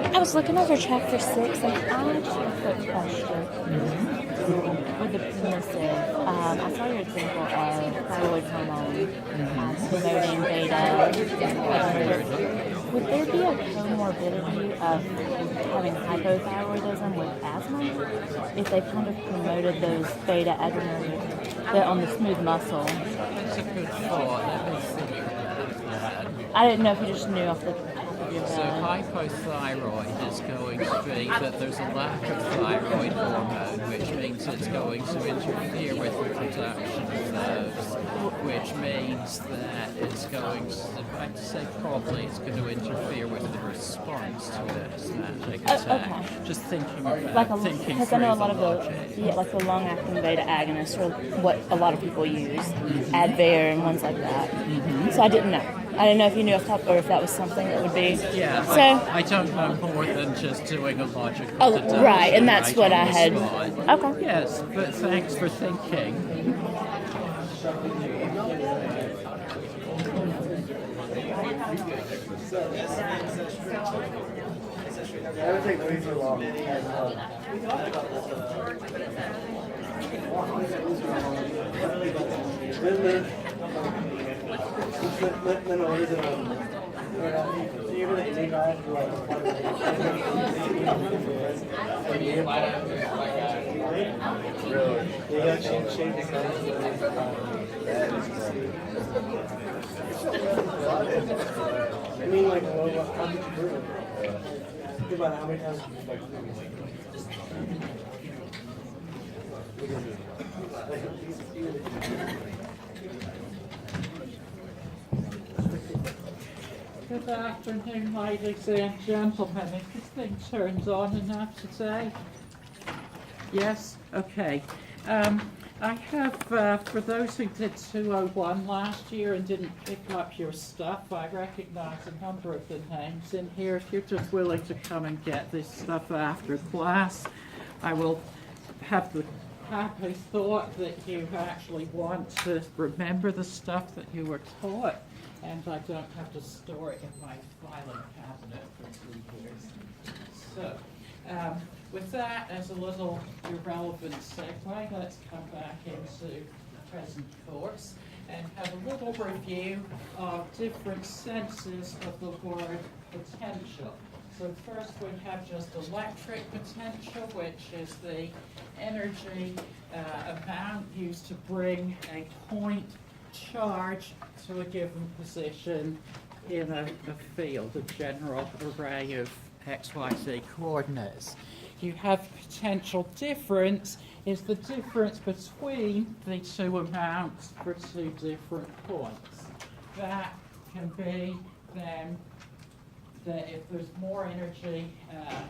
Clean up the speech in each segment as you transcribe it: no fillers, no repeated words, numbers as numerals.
I was looking over chapter 6 and I actually have a question. With the permissive, I saw your example of thyroid hormone promoting beta. Would there be a comorbidity of having hypothyroidism with asthma if they kind of promoted those beta adrenergic on the smooth muscle? That's a good thought. Let me think about that. I didn't know if you just knew off the top of your So head. hypothyroid is going to be that there's a lack of thyroid hormone, which means it's going to interfere with the production of those, which means that it's going to, I'd say probably it's going to interfere with the response to an asthmatic attack. Okay. Just thinking about Because I know a lot of like the long-acting beta agonists are what a lot of people use, Advair and ones like that. So I didn't know. I didn't know if you knew off the top or if that was something that would be. Yeah, So I don't know more than just doing a logical deduction. Right, and that's right what on I the had. spot. Okay. Yes, but thanks for thinking. That would take way too long. Then what is it? So you're going to take off really? You got to change the colors. I mean, like, well, how did you prove it? Think about how many times Good afternoon, ladies and gentlemen. If this thing turns on enough today? Yes? Okay. I have, for those who did 201 last year and didn't pick up your stuff, I recognize a number of the names in here. If you're just willing to come and get this stuff after class, I will have the happy thought that you actually want to remember the stuff that you were taught, and I don't have to store it in my filing cabinet for 2 years. So, with that as a little irrelevant segue, let's come back into the present course and have a little review of different senses of the word potential. So first we have just electric potential, which is the energy amount used to bring a point charge to a given position in a field, a general array of XYZ coordinates. You have potential difference is the difference between the two amounts for two different points. That can be then that if there's more energy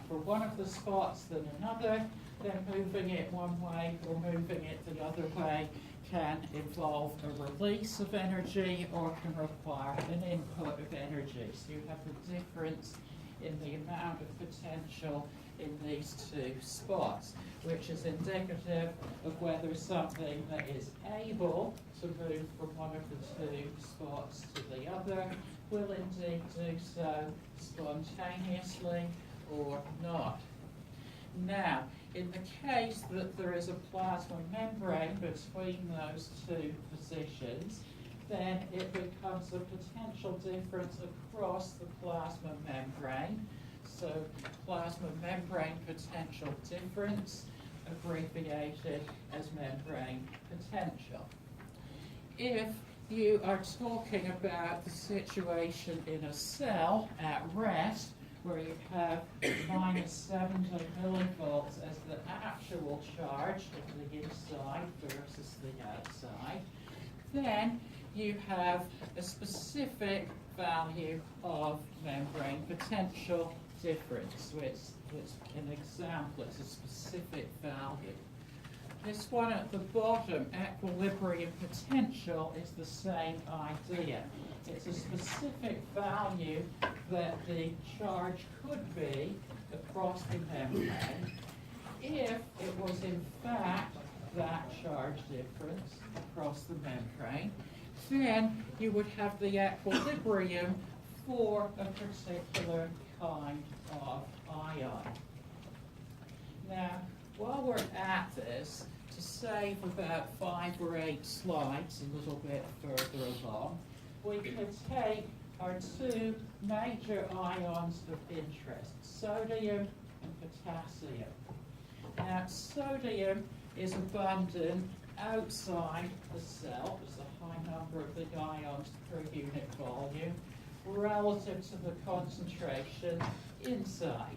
for one of the spots than another, then moving it one way or moving it the other way can involve a release of energy or can require an input of energy. So you have the difference in the amount of potential in these two spots, which is indicative of whether something that is able to move from one of the two spots to the other will indeed do so spontaneously or not. Now, in the case that there is a plasma membrane between those two positions, then it becomes a potential difference across the plasma membrane. So plasma membrane potential difference, abbreviated as membrane potential. If you are talking about the situation in a cell at rest, where you have minus 70 millivolts as the actual charge of the inside versus the outside, then you have a specific value of membrane potential difference. So it's an example, it's a specific value. This one at the bottom, equilibrium potential, is the same idea. It's a specific value that the charge could be across the membrane if it was in fact that charge difference across the membrane. Then you would have the equilibrium for a particular kind of ion. Now, while we're at this, to save about 5 or 8 slides a little bit further along, we could take our two major ions of interest, sodium and potassium. Now, sodium is abundant outside the cell. There's a high number of the ions per unit volume relative to the concentration inside.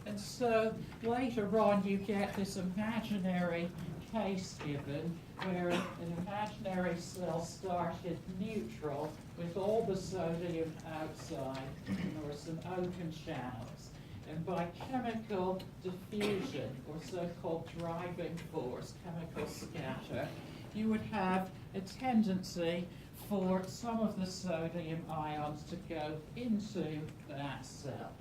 And so later on you get this imaginary case given where an imaginary cell started neutral with all the sodium outside and there were some open channels. And by chemical diffusion, or so-called driving force, chemical scatter, you would have a tendency for some of the sodium ions to go into that cell.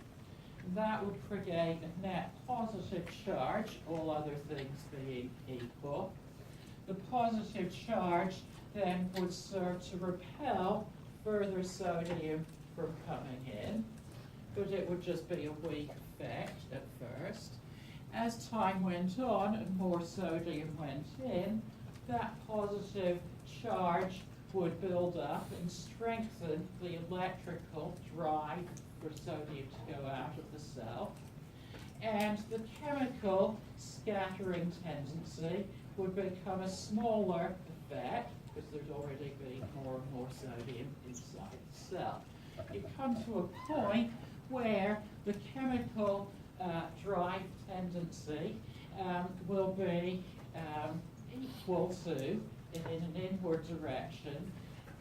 That would create a net positive charge, all other things being equal. The positive charge then would serve to repel further sodium from coming in, but it would just be a weak effect at first. As time went on and more sodium went in, that positive charge would build up and strengthen the electrical drive for sodium to go out of the cell. And the chemical scattering tendency would become a smaller effect because there's already been more and more sodium inside the cell. You come to a point where the chemical drive tendency will be equal to, in an inward direction,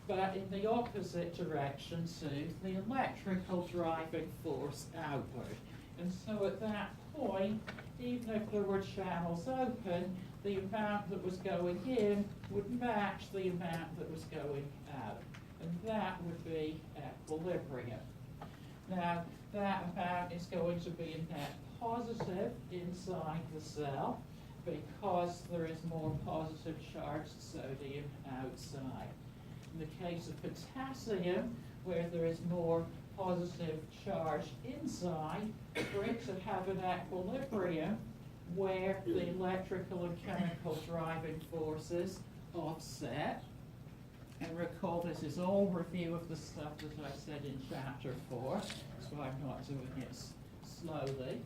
but in the opposite direction to the electrical driving force outward. And so at that point, even if there were channels open, the amount that was going in would match the amount that was going out. And that would be equilibrium. Now, that amount is going to be a net positive inside the cell because there is more positive charged sodium outside. In the case of potassium, where there is more positive charge inside, for it to have an equilibrium where the electrical and chemical driving forces offset. And recall, this is all review of the stuff that I said in chapter 4, so I'm not doing it slowly.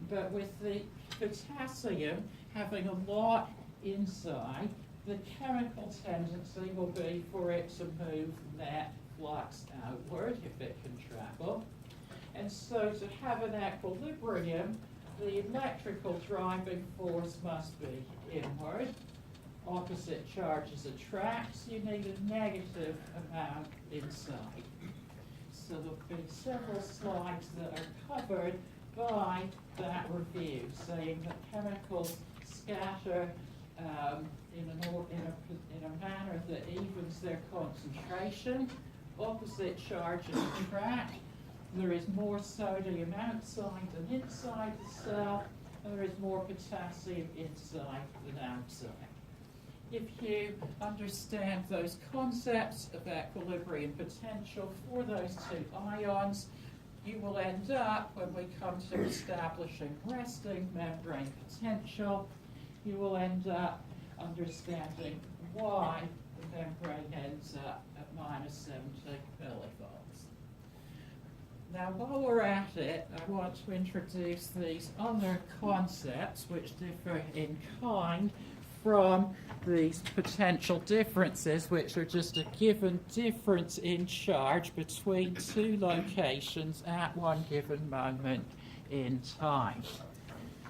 But with the potassium having a lot inside, the chemical tendency will be for it to move net flux outward if it can travel. And so to have an equilibrium, the electrical driving force must be inward. Opposite charges attract, so you need a negative amount inside. So there'll be several slides that are covered by that review, saying that chemicals scatter in a manner that evens their concentration. Opposite charges attract. There is more sodium outside than inside the cell, and there is more potassium inside than outside. if you understand those concepts of equilibrium potential for those two ions, you will end up, when we come to establishing resting membrane potential, you will end up understanding why the membrane ends up at minus 70 millivolts. Now, while we're at it, I want to introduce these other concepts which differ in kind from these potential differences, which are just a given difference in charge between two locations at one given moment in time.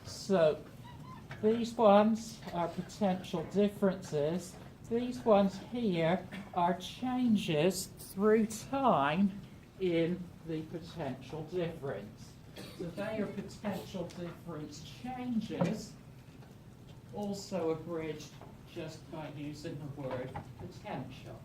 So these ones are potential differences. These ones here are changes through time in the potential difference. So they are potential difference changes, also abridged just by using the word potential.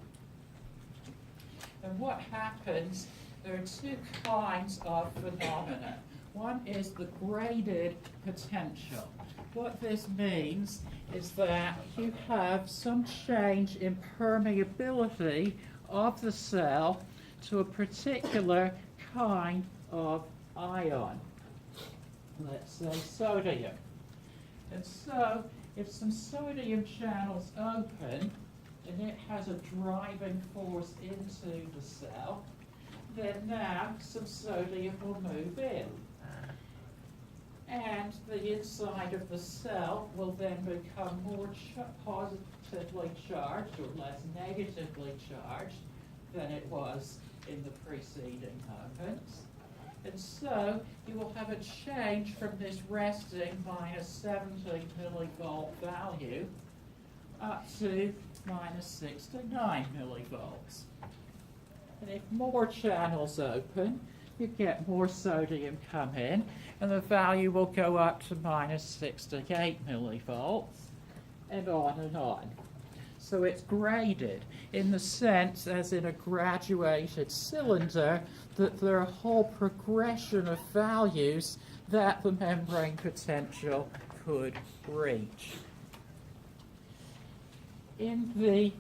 And what happens, there are two kinds of phenomena. One is the graded potential. What this means is that you have some change in permeability of the cell to a particular kind of ion. Let's say sodium. And so, if some sodium channels open, and it has a driving force into the cell, then now some sodium will move in. And the inside of the cell will then become more positively charged or less negatively charged than it was in the preceding moments. And so you will have a change from this resting minus 70 millivolt value up to minus 69 millivolts. And if more channels open, you get more sodium come in, and the value will go up to minus 68 millivolts, and on and on. So it's graded in the sense, as in a graduated cylinder, that there are a whole progression of values that the membrane potential could reach. In the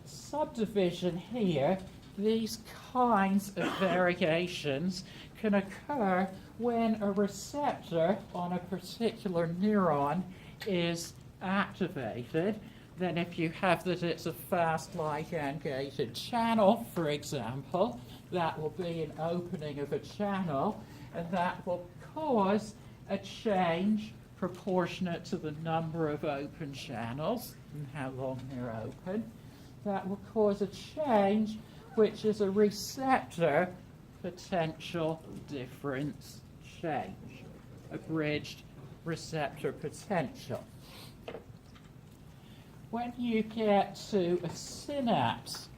subdivision here, these kinds of variations can occur when a receptor on a particular neuron is activated. Then if you have that it's a fast ligand-gated channel, for example, that will be an opening of a channel, and that will cause a change proportionate to the number of open channels and how long they're open. That will cause a change which is a receptor potential difference change, abridged receptor potential. When you get to a synapse,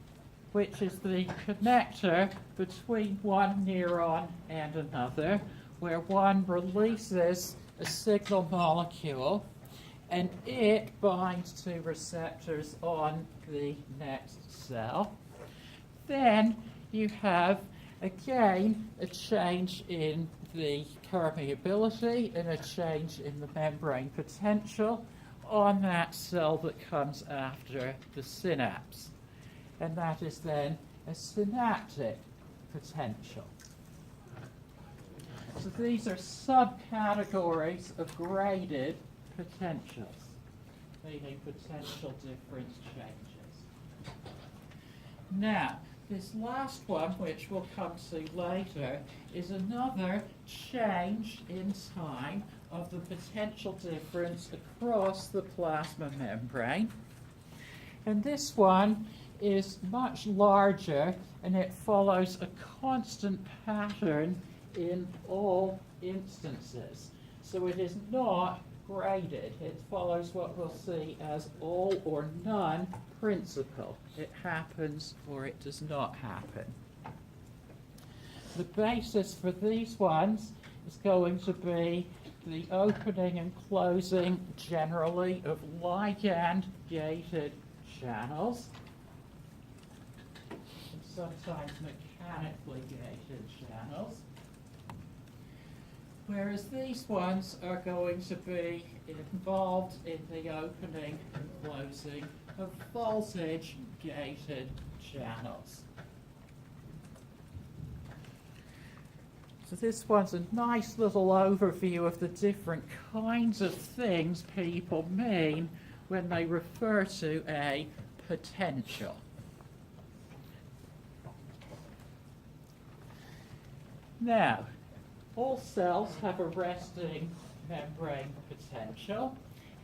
which is the connector between one neuron and another, where one releases a signal molecule and it binds to receptors on the next cell, then you have, again, a change in the permeability and a change in the membrane potential on that cell that comes after the synapse. And that is then a synaptic potential. So these are subcategories of graded potentials, meaning potential difference changes. Now, this last one, which we'll come to later, is another change in time of the potential difference across the plasma membrane. And this one is much larger, and it follows a constant pattern in all instances. So it is not graded. It follows what we'll see as all or none principle. It happens or it does not happen. The basis for these ones is going to be the opening and closing, generally, of ligand-gated channels, and sometimes mechanically gated channels. Whereas these ones are going to be involved in the opening and closing of voltage-gated channels. So this one's a nice little overview of the different kinds of things people mean when they refer to a potential. Now, all cells have a resting membrane potential,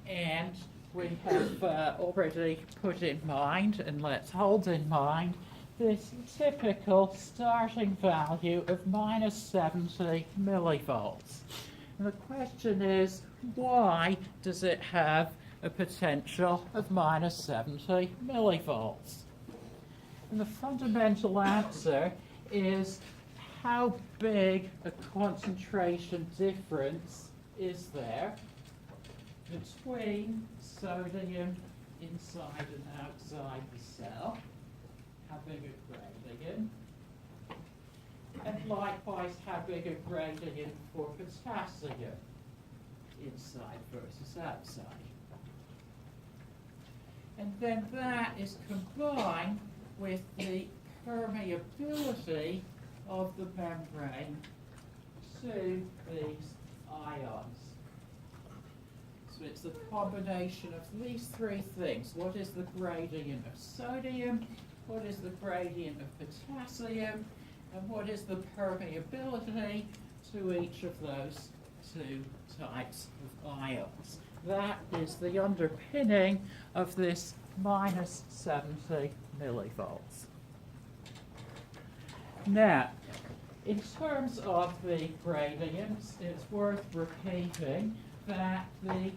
and we have already put in mind, and let's hold in mind, this typical starting value of minus 70 millivolts. And the question is, why does it have a potential of minus 70 millivolts? And the fundamental answer is, how big a concentration difference is there between sodium inside and outside the cell? How big a gradient? And likewise, how big a gradient for potassium inside versus outside? And then that is combined with the permeability of the membrane to these ions. So it's the combination of these three things. What is the gradient of sodium? What is the gradient of potassium? And what is the permeability to each of those two types of ions? That is the underpinning of this minus 70 millivolts. Now, in terms of the gradients, it's worth repeating that the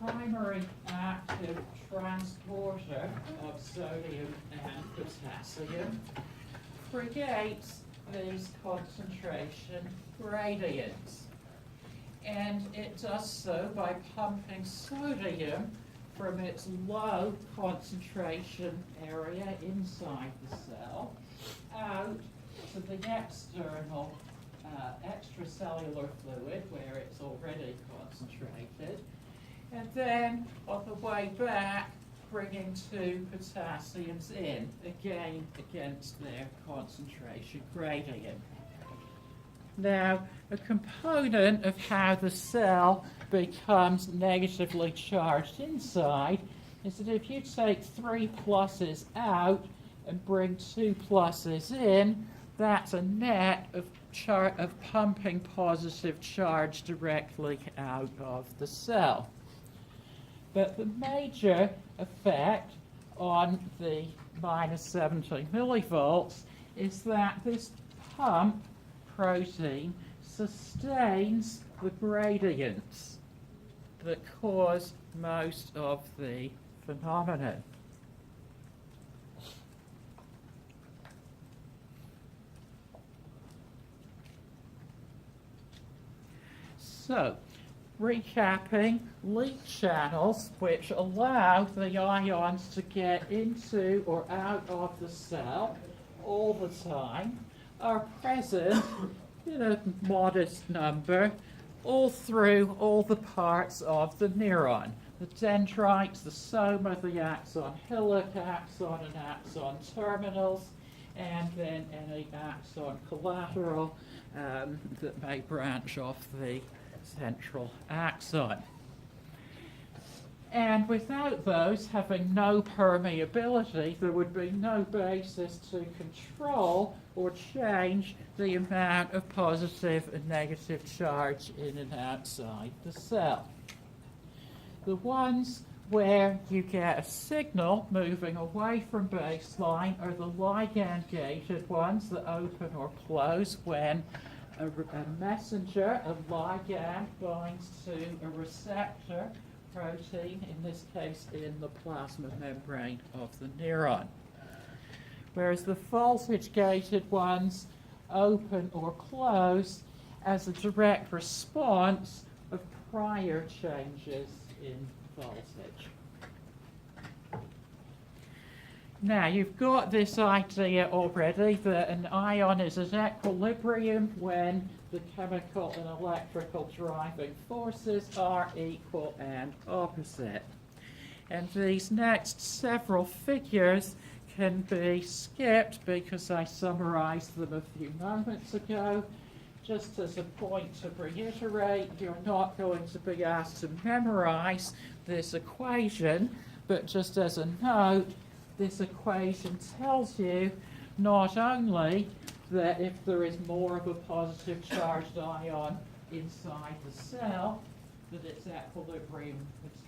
primary active transporter of sodium and potassium creates these concentration gradients. And it does so by pumping sodium from its low concentration area inside the cell out to the external extracellular fluid where it's already concentrated, and then on the way back bringing two potassiums in, again against their concentration gradient. Now, a component of how the cell becomes negatively charged inside is that if you take 3 pluses out and bring 2 pluses in, that's a net of pumping positive charge directly out of the cell. But the major effect on the minus 70 millivolts is that this pump protein sustains the gradients that cause most of the phenomenon. So, recapping, leak channels which allow the ions to get into or out of the cell all the time are present in a modest number all through all the parts of the neuron. The dendrites, the soma, the axon hillock, axon and axon terminals, and then any axon collateral that may branch off the central axon. And without those having no permeability, there would be no basis to control or change the amount of positive and negative charge in and outside the cell. The ones where you get a signal moving away from baseline are the ligand-gated ones that open or close when a messenger, a ligand, binds to a receptor protein, in this case in the plasma membrane of the neuron. Whereas the voltage-gated ones open or close as a direct response of prior changes in voltage. Now, you've got this idea already that an ion is at equilibrium when the chemical and electrical driving forces are equal and opposite. And these next several figures can be skipped because I summarized them a few moments ago. Just as a point to reiterate, you're not going to be asked to memorize this equation, but just as a note, this equation tells you not only that if there is more of a positive charged ion inside the cell, that its equilibrium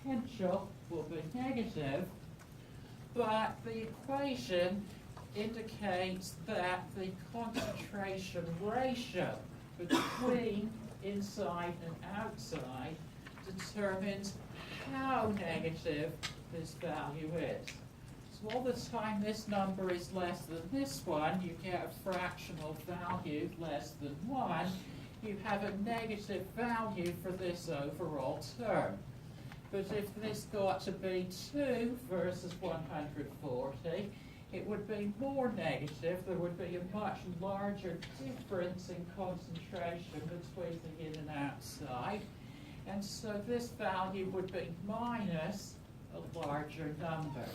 potential will be negative, but the equation indicates that the concentration ratio between inside and outside determines how negative this value is. So all the time this number is less than this one, you get a fractional value less than 1, you have a negative value for this overall term. But if this got to be 2 versus 140, it would be more negative. There would be a much larger difference in concentration between the in and outside. And so this value would be minus a larger number.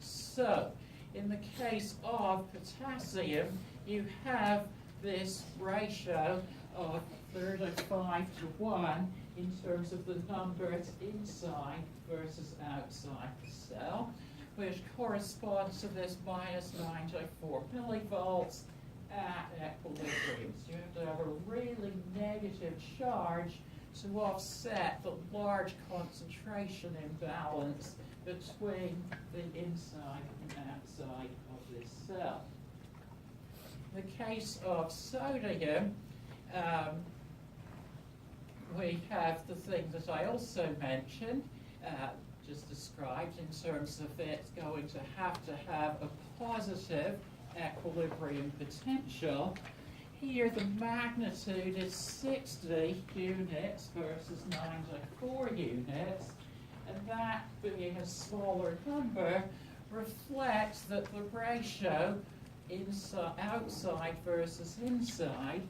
So, in the case of potassium, you have this ratio of 35 to 1 in terms of the numbers inside versus outside the cell, which corresponds to this minus 94 millivolts at equilibrium. So you have to have a really negative charge to offset the large concentration imbalance between the inside and outside of this cell. In the case of sodium, we have the thing that I also mentioned, just described in terms of it's going to have a positive equilibrium potential. Here the magnitude is 60 units versus 94 units, and that being a smaller number reflects that the ratio outside versus inside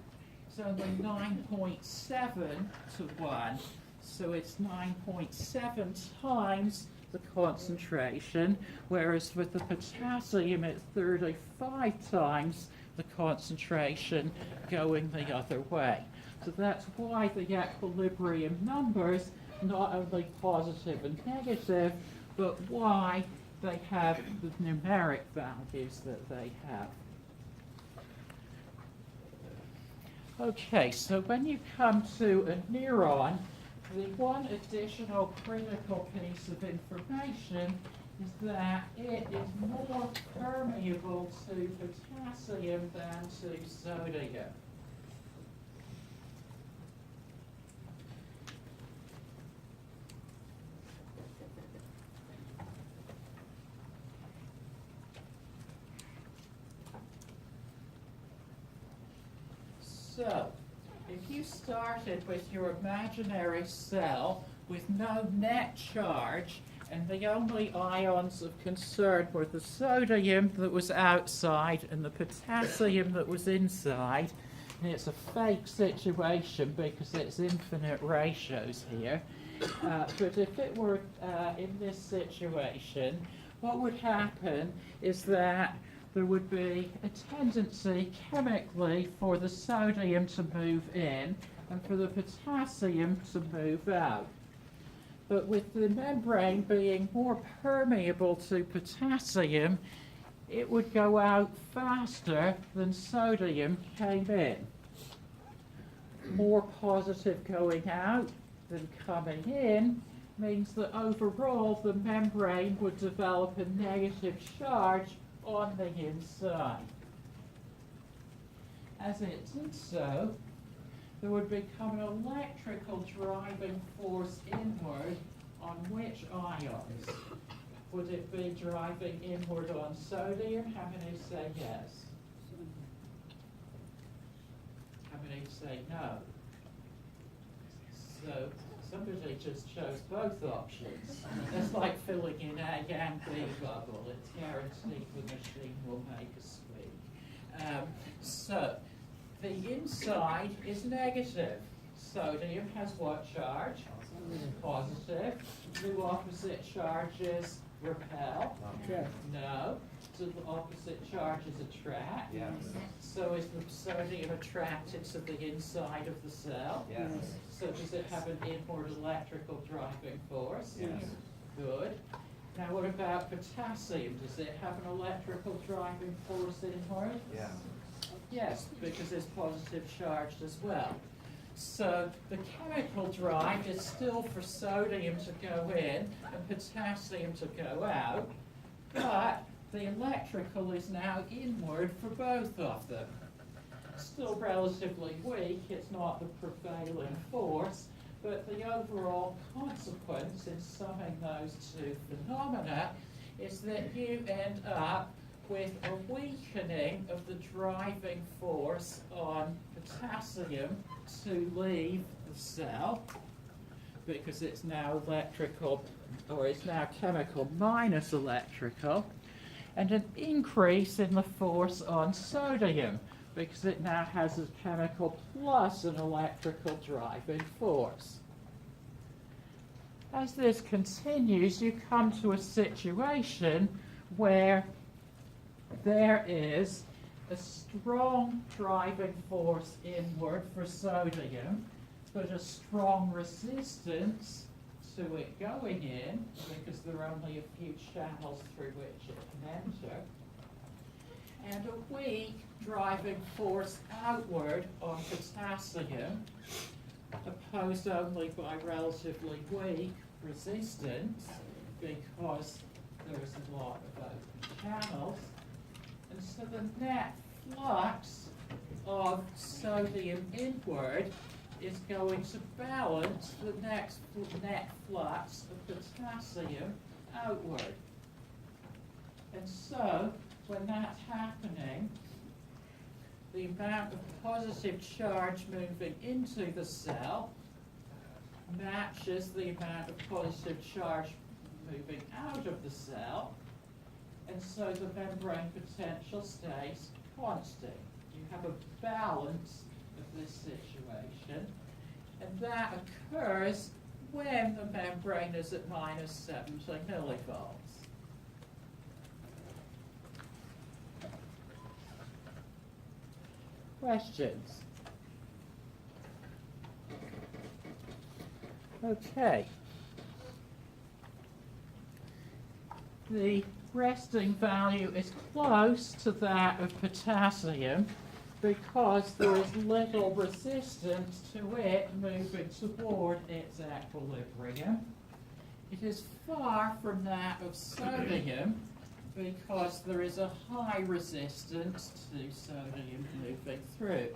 is only 9.7 to 1. So it's 9.7 times the concentration, whereas with the potassium it's 35 times the concentration going the other way. So that's why the equilibrium numbers not only positive and negative, but why they have the numeric values that they have. Okay, so when you come to a neuron, the one additional critical piece of information is that it is more permeable to potassium than to sodium. So, if you started with your imaginary cell with no net charge, and the only ions of concern were the sodium that was outside and the potassium that was inside, and it's a fake situation because it's infinite ratios here, but if it were in this situation, what would happen is that there would be a tendency chemically for the sodium to move in and for the potassium to move out. But with the membrane being more permeable to potassium, it would go out faster than sodium came in. More positive going out than coming in means that overall the membrane would develop a negative charge on the inside. As it did so, there would become an electrical driving force inward on which ions? Would it be driving inward on sodium? How many say yes? How many say no? So somebody just chose both options. It's like filling in A and B bubble. It's guaranteed the machine will make a squeak. So the inside is negative. Sodium has what charge? Positive. Do opposite charges repel? Okay. No. Do the opposite charges attract? Yes. So is the sodium attracted to the inside of the cell? Yes. So does it have an inward electrical driving force? Yes. Good. Now what about potassium? Does it have an electrical driving force inward? Yeah. Yes, because it's positive charged as well. So the chemical drive is still for sodium to go in and potassium to go out, but the electrical is now inward for both of them. Still relatively weak, it's not the prevailing force, but the overall consequence in summing those two phenomena is that you end up with a weakening of the driving force on potassium to leave the cell, because it's now electrical, or it's now chemical minus electrical, and an increase in the force on sodium, because it now has a chemical plus an electrical driving force. As this continues, you come to a situation where there is a strong driving force inward for sodium, but a strong resistance to it going in, because there are only a few channels through which it can enter, and a weak driving force outward on potassium, opposed only by relatively weak resistance, because there is a lot of open channels. And so the net flux of sodium inward is going to balance the next net flux of potassium outward. And so, when that's happening, the amount of positive charge moving into the cell matches the amount of positive charge moving out of the cell, and so the membrane potential stays constant. You have a balance of this situation, and that occurs when the membrane is at minus 70 millivolts. Questions? Okay. The resting value is close to that of potassium because there is little resistance to it moving toward its equilibrium. It is far from that of sodium because there is a high resistance to sodium moving through.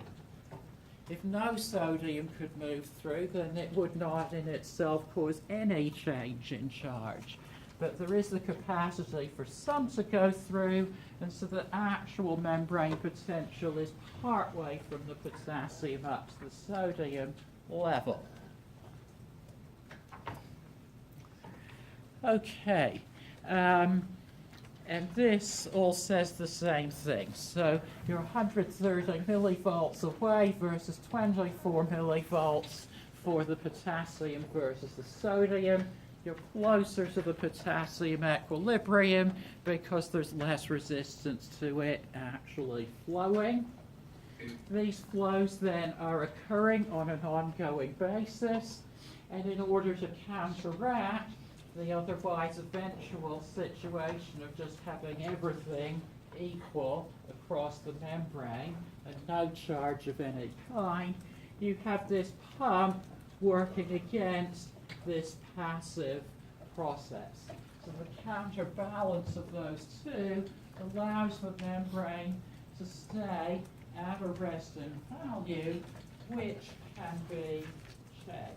If no sodium could move through, then it would not in itself cause any change in charge. But there is the capacity for some to go through, and so the actual membrane potential is partway from the potassium up to the sodium level. Okay, and this all says the same thing. So you're 130 millivolts away versus 24 millivolts for the potassium versus the sodium. You're closer to the potassium equilibrium because there's less resistance to it actually flowing. These flows then are occurring on an ongoing basis, and in order to counteract the otherwise eventual situation of just having everything equal across the membrane and no charge of any kind, you have this pump working against this passive process. So the counterbalance of those two allows the membrane to stay at a resting value which can be changed.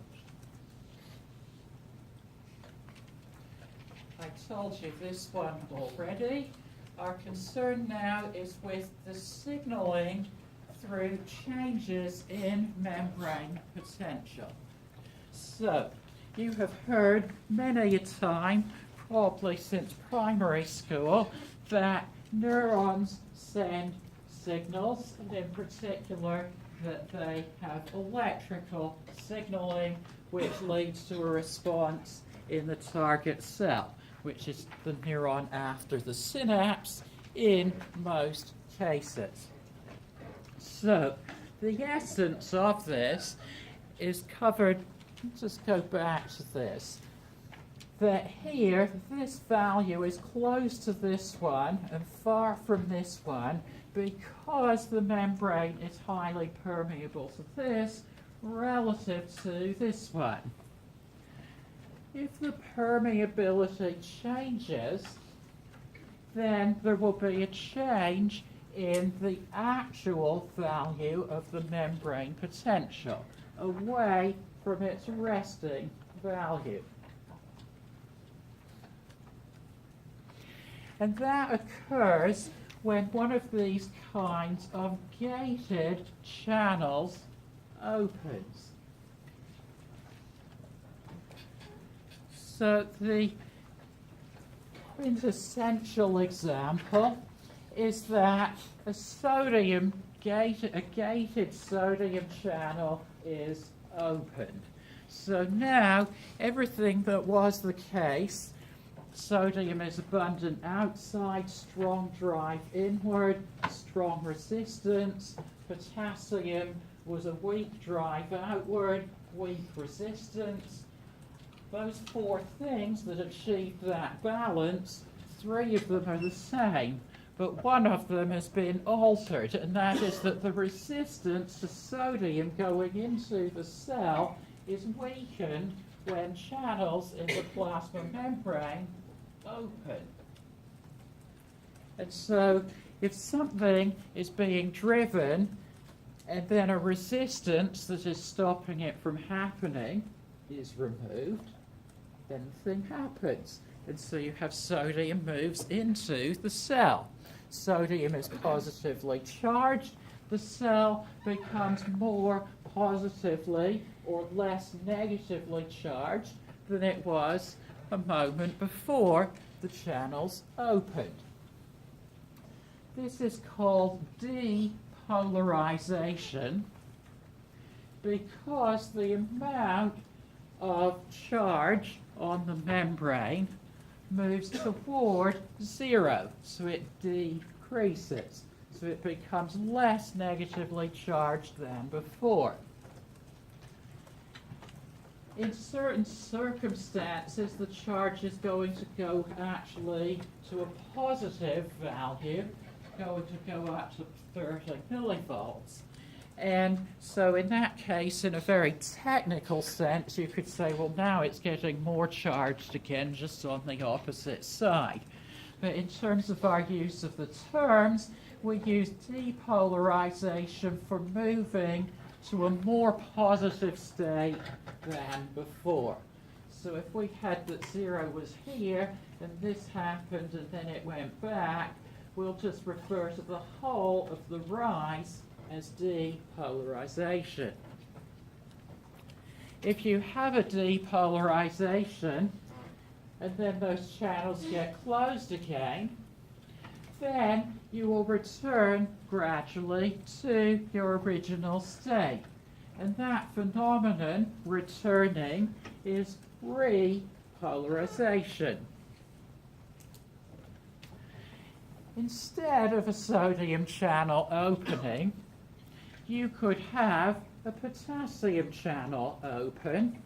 I told you this one already. Our concern now is with the signaling through changes in membrane potential. So, you have heard many a time, probably since primary school, that neurons send signals, and in particular that they have electrical signaling which leads to a response in the target cell, which is the neuron after the synapse in most cases. So, the essence of this is covered, let's just go back to this, that here, this value is close to this one and far from this one because the membrane is highly permeable to this relative to this one. If the permeability changes, then there will be a change in the actual value of the membrane potential, away from its resting value. And that occurs when one of these kinds of gated channels opens. So the quintessential example is that a gated sodium channel is opened. So now everything that was the case, sodium is abundant outside, strong drive inward, strong resistance. Potassium was a weak drive outward, weak resistance. Those four things that achieved that balance, three of them are the same, but one of them has been altered, and that is that the resistance to sodium going into the cell is weakened when channels in the plasma membrane open. And so if something is being driven and then a resistance that is stopping it from happening is removed, then the thing happens. And so you have sodium moves into the cell. Sodium is positively charged. The cell becomes more positively or less negatively charged than it was a moment before the channels opened. This is called depolarization because the amount of charge on the membrane moves toward zero, so it decreases. So it becomes less negatively charged than before. In certain circumstances, the charge is going to go actually to a positive value, going to go up to 30 millivolts. And so in that case, in a very technical sense, you could say, well, now it's getting more charged again, just on the opposite side. But in terms of our use of the terms, we use depolarization for moving to a more positive state than before. So if we had that zero was here, and this happened, and then it went back, we'll just refer to the whole of the rise as depolarization. If you have a depolarization, and then those channels get closed again, then you will return gradually to your original state. And that phenomenon, returning, is repolarization. Instead of a sodium channel opening, you could have a potassium channel open.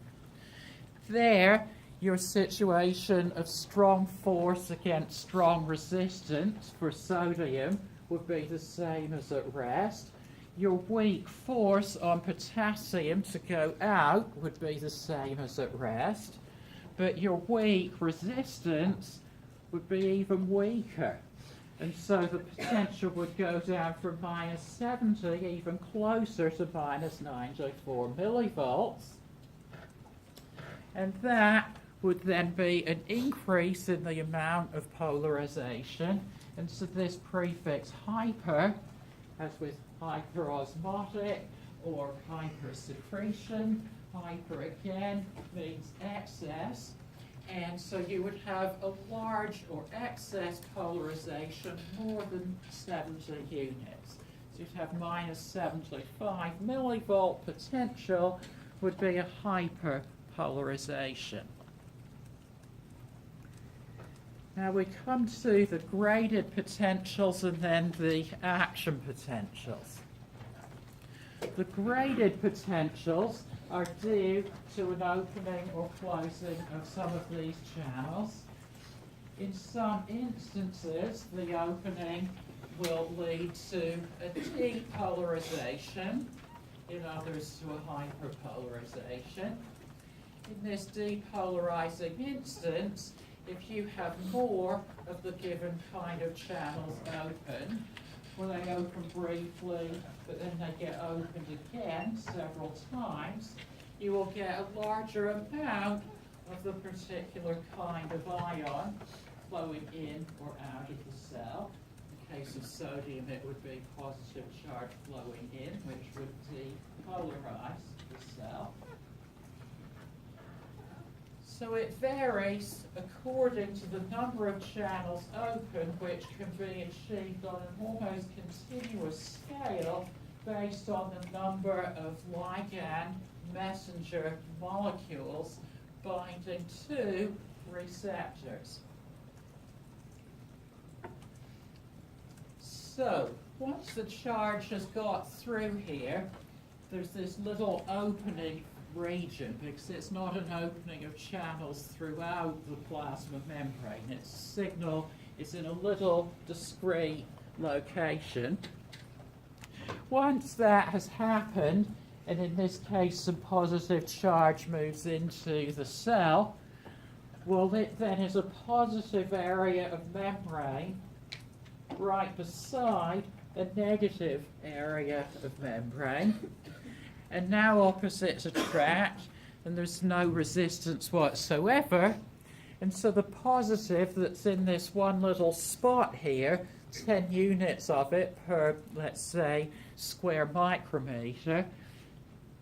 There, your situation of strong force against strong resistance for sodium would be the same as at rest. Your weak force on potassium to go out would be the same as at rest, but your weak resistance would be even weaker. And so the potential would go down from minus 70 even closer to minus 94 millivolts. And that would then be an increase in the amount of polarization. And so this prefix hyper, as with hyperosmotic or hypersecretion, hyper again means excess. And so you would have a large or excess polarization more than 70 units. So you'd have minus 75 millivolt potential would be a hyperpolarization. polarization. Now we come to the graded potentials and then the action potentials. The graded potentials are due to an opening or closing of some of these channels. In some instances, the opening will lead to a depolarization, in others to a hyperpolarization. In this depolarizing instance, if you have more of the given kind of channels open, well, they open briefly, but then they get opened again several times, you will get a larger amount of the particular kind of ion flowing in or out of the cell. In case of sodium, it would be positive charge flowing in, which would depolarize the cell. So it varies according to the number of channels open, which can be achieved on an almost continuous scale based on the number of ligand messenger molecules binding to receptors. So, once the charge has got through here, there's this little opening region, because it's not an opening of channels throughout the plasma membrane. Its signal is in a little discrete location. Once that has happened, and in this case some positive charge moves into the cell, well, it then is a positive area of membrane right beside a negative area of membrane. And now opposites attract, and there's no resistance whatsoever. And so the positive that's in this one little spot here, 10 units of it per, let's say, square micrometer,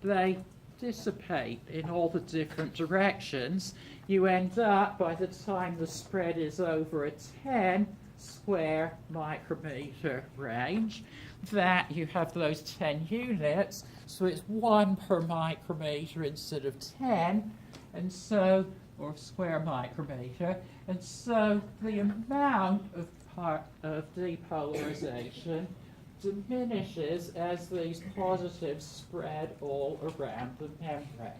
they dissipate in all the different directions. You end up, by the time the spread is over a 10 square micrometer range, that you have those 10 units, so it's 1 per micrometer instead of 10, and so, or square micrometer, and so the amount of depolarization diminishes as these positives spread all around the membrane.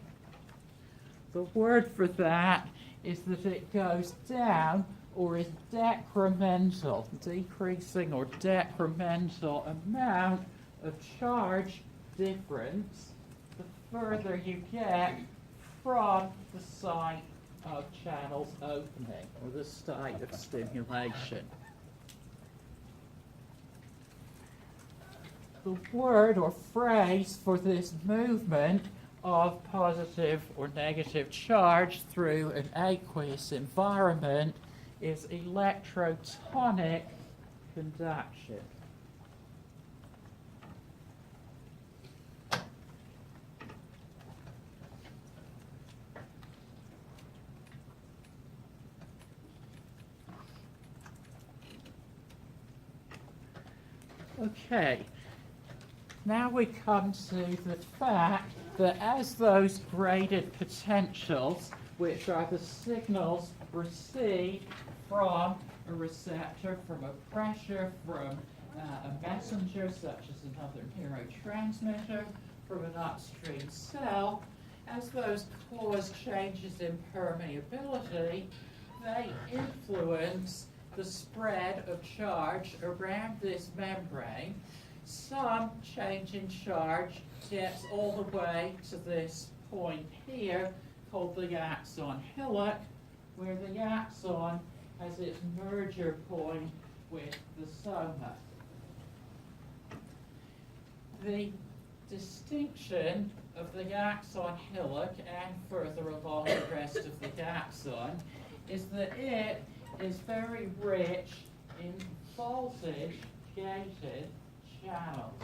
The word for that is that it goes down, or is decremental, decreasing or decremental amount of charge difference the further you get from the site of channels opening, or the site of stimulation. The word or phrase for this movement of positive or negative charge through an aqueous environment is electrotonic conduction. Okay, now we come to the fact that as those graded potentials, which are the signals received from a receptor, from a pressure, from a messenger such as another neurotransmitter, from an upstream cell, as those cause changes in permeability, they influence the spread of charge around this membrane. Some change in charge gets all the way to this point here called the axon hillock, where the axon has its merger point with the soma. The distinction of the axon hillock and further along the rest of the axon is that it is very rich in voltage gated channels.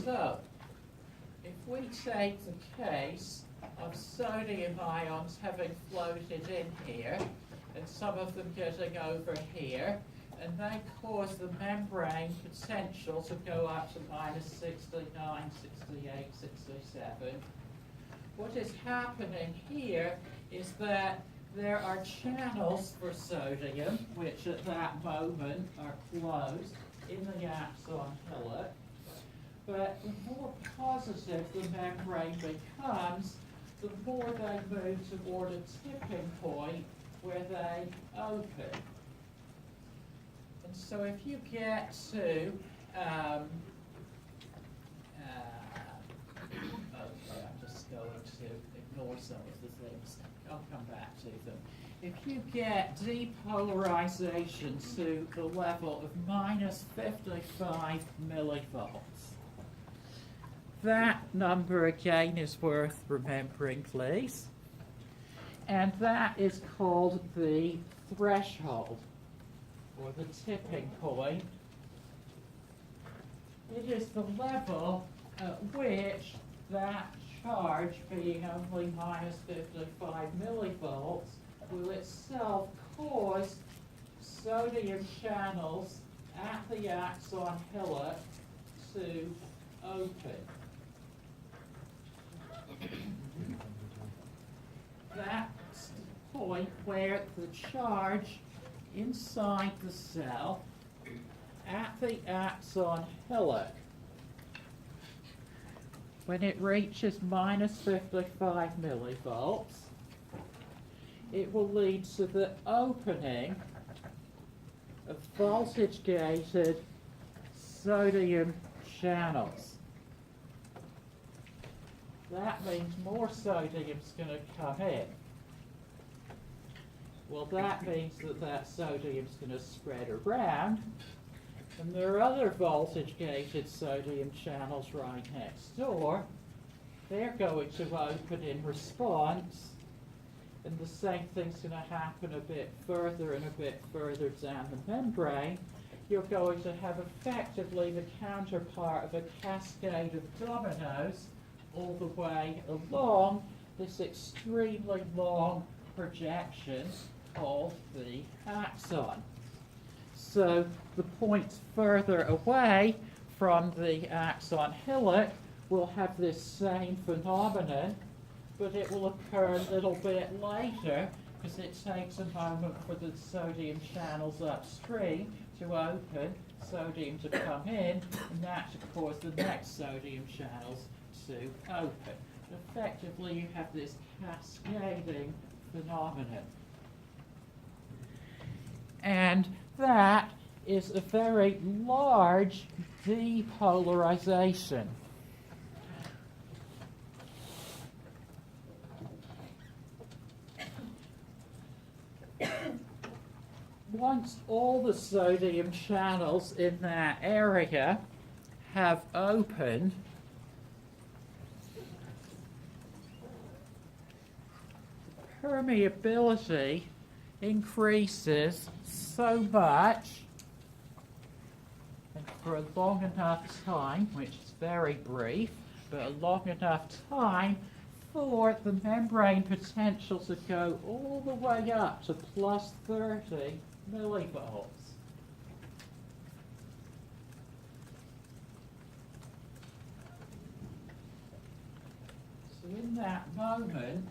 So, if we take the case of sodium ions having floated in here, and some of them getting over here, and they cause the membrane potential to go up to minus 69, 68, 67. What is happening here is that there are channels for sodium, which at that moment are closed in the axon hillock. But the more positive the membrane becomes, the more they move toward a tipping point where they open. And so if you get to, okay, I'm just going to ignore some of the things. I'll come back to them. If you get depolarization to the level of minus 55 millivolts, that number again is worth remembering, please. And that is called the threshold, or the tipping point. It is the level at which that charge, being only minus 55 millivolts, will itself cause sodium channels at the axon hillock to open. That's the point where the charge inside the cell at the axon hillock, when it reaches minus 55 millivolts, it will lead to the opening of voltage-gated sodium channels. That means more sodium's going to come in. Well, that means that that sodium's going to spread around, and there are other voltage-gated sodium channels right next door. They're going to open in response, and the same thing's going to happen a bit further and a bit further down the membrane. You're going to have effectively the counterpart of a cascade of dominoes all the way along this extremely long projection called the axon. So the points further away from the axon hillock will have this same phenomenon, but it will occur a little bit later because it takes a moment for the sodium channels upstream to open, sodium to come in, and that to cause the next sodium channels to open. Effectively, you have this cascading phenomenon. And that is a very large depolarization. Once all the sodium channels in that area have opened, permeability increases so much, and for a long enough time, which is very brief, but a long enough time for the membrane potential to go all the way up to plus 30 millivolts. So in that moment,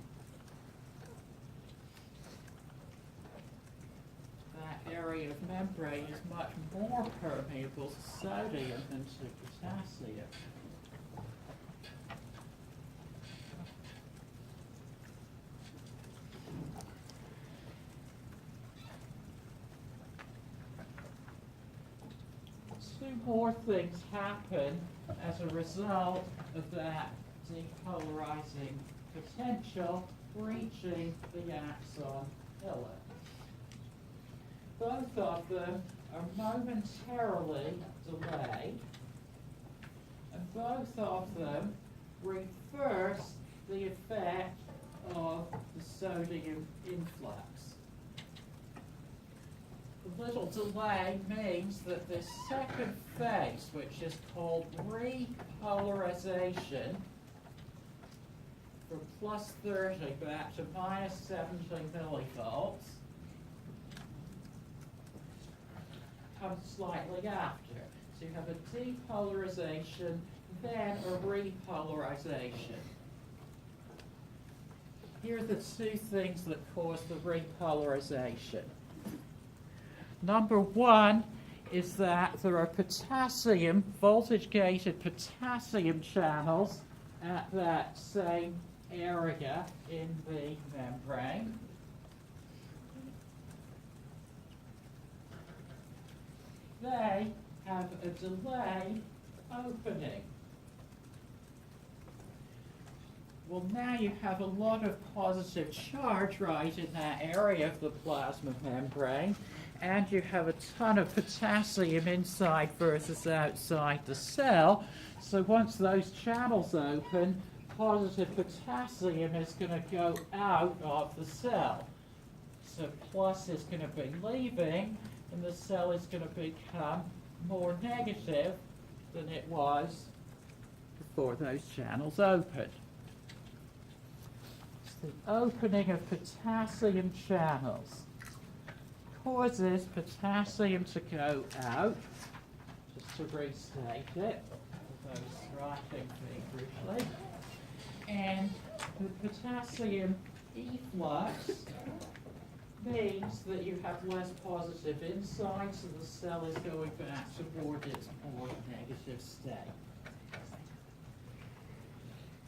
that area of membrane is much more permeable to sodium than to potassium. Two more things happen as a result of that depolarizing potential reaching the axon hillock. Both of them are momentarily delayed, and both of them reverse the effect of the sodium influx. The little delay means that this second phase, which is called repolarization, from plus 30 back to minus 70 millivolts comes slightly after. So you have a depolarization, then a repolarization. Here are the two things that cause the repolarization. Number one is that there are potassium, voltage-gated potassium channels at that same area in the membrane. They have a delayed opening. Well, now you have a lot of positive charge right in that area of the plasma membrane, and you have a ton of potassium inside versus outside the cell. So once those channels open, positive potassium is going to go out of the cell. So plus is going to be leaving, and the cell is going to become more negative than it was before those channels opened. The opening of potassium channels causes potassium to go out. Just to restate it, I was writing feverishly. And the potassium efflux means that you have less positive inside, so the cell is going back toward its more negative state.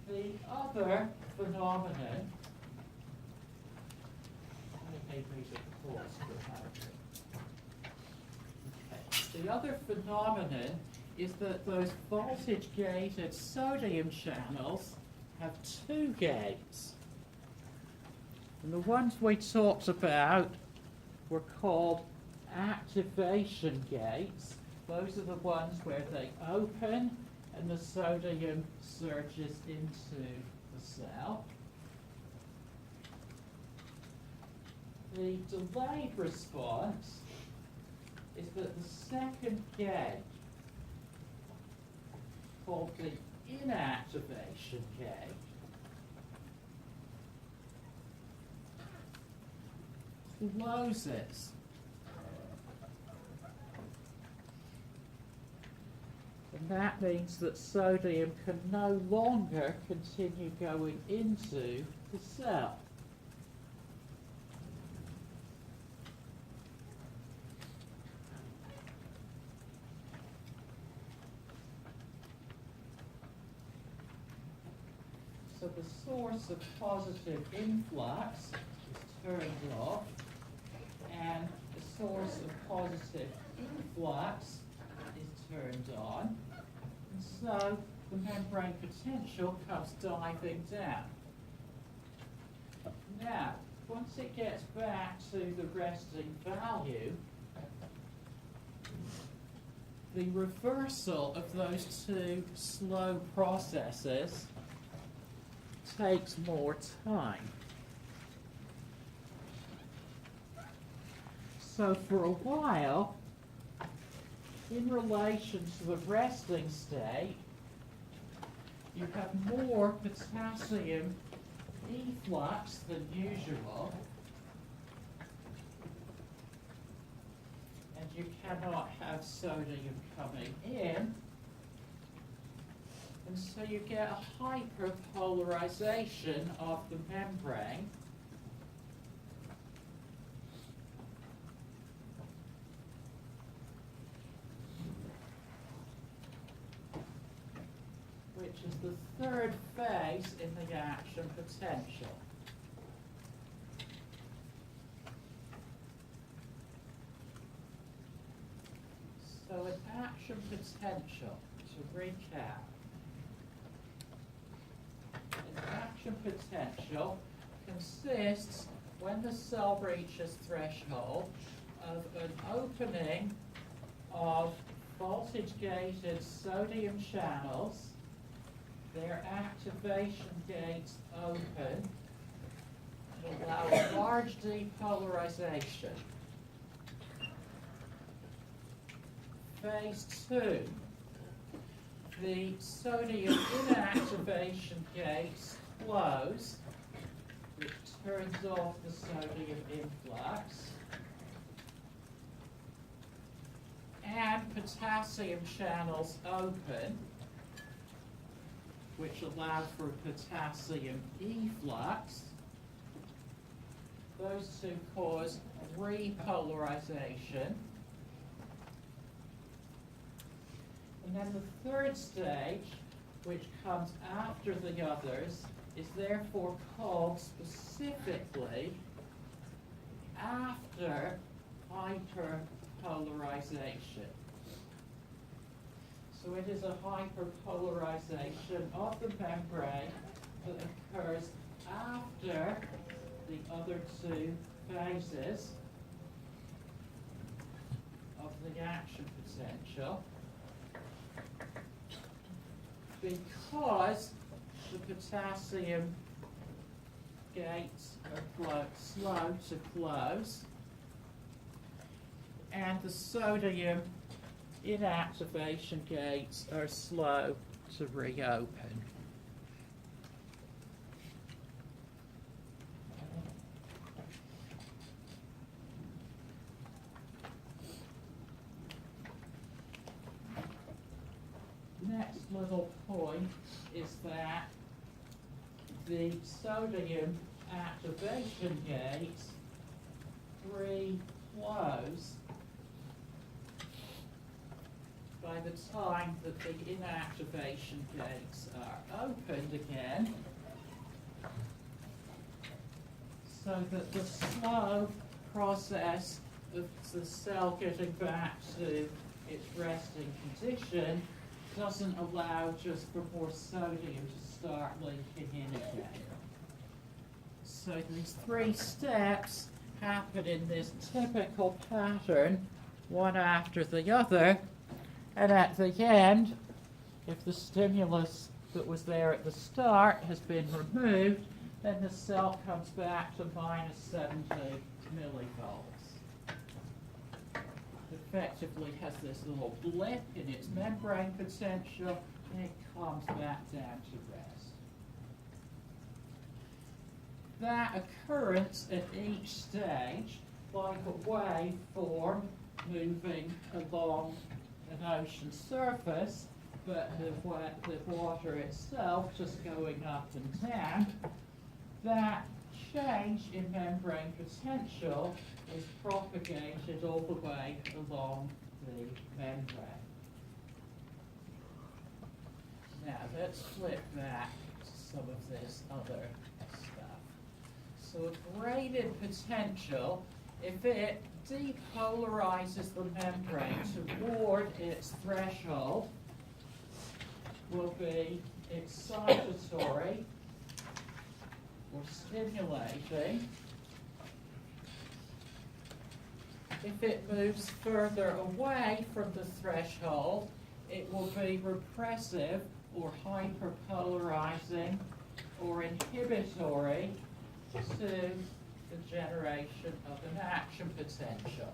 The other phenomenon, the other phenomenon is that those voltage-gated sodium channels have two gates. And the ones we talked about were called activation gates. Those are the ones where they open and the sodium surges into the cell. The delayed response is that the second gate, called the inactivation gate, closes. And that means that sodium can no longer continue going into the cell. So the source of positive influx is turned off, and the source of positive influx is turned on. And so the membrane potential comes diving down. Now, once it gets back to the resting value, the reversal of those two slow processes takes more time. So for a while, in relation to the resting state, you have more potassium efflux than usual, and you cannot have sodium coming in. And so you get a hyperpolarization of the membrane. Which is the third phase in the action potential. So an action potential, to recap, an action potential consists, when the cell reaches threshold, of an opening of voltage-gated sodium channels, their activation gates open, and allow a large depolarization. Phase 2, the sodium inactivation gates close, which turns off the sodium influx, and potassium channels open, which allow for potassium efflux. Those two cause repolarization. And then the third stage, which comes after the others, is therefore called specifically after hyperpolarization. So it is a hyperpolarization of the membrane that occurs after the other two phases of the action potential, because the potassium gates are slow to close and the sodium inactivation gates are slow to reopen. Next little point is that the sodium activation gates close by the time that the inactivation gates are opened again, so that the slow process of the cell getting back to its resting condition doesn't allow just for more sodium to start leaking in again. So these three steps happen in this typical pattern, one after the other, and at the end, if the stimulus that was there at the start has been removed, then the cell comes back to minus 70 millivolts. Effectively has this little blip in its membrane potential, and it comes back down to rest. That occurrence at each stage, like a waveform moving along an ocean surface, but the water itself just going up and down, that change in membrane potential is propagated all the way along the membrane. Now let's flip back to some of this other stuff. So a graded potential, if it depolarizes the membrane toward its threshold, will be excitatory or stimulating. If it moves further away from the threshold, it will be repressive or hyperpolarizing or inhibitory to the generation of an action potential.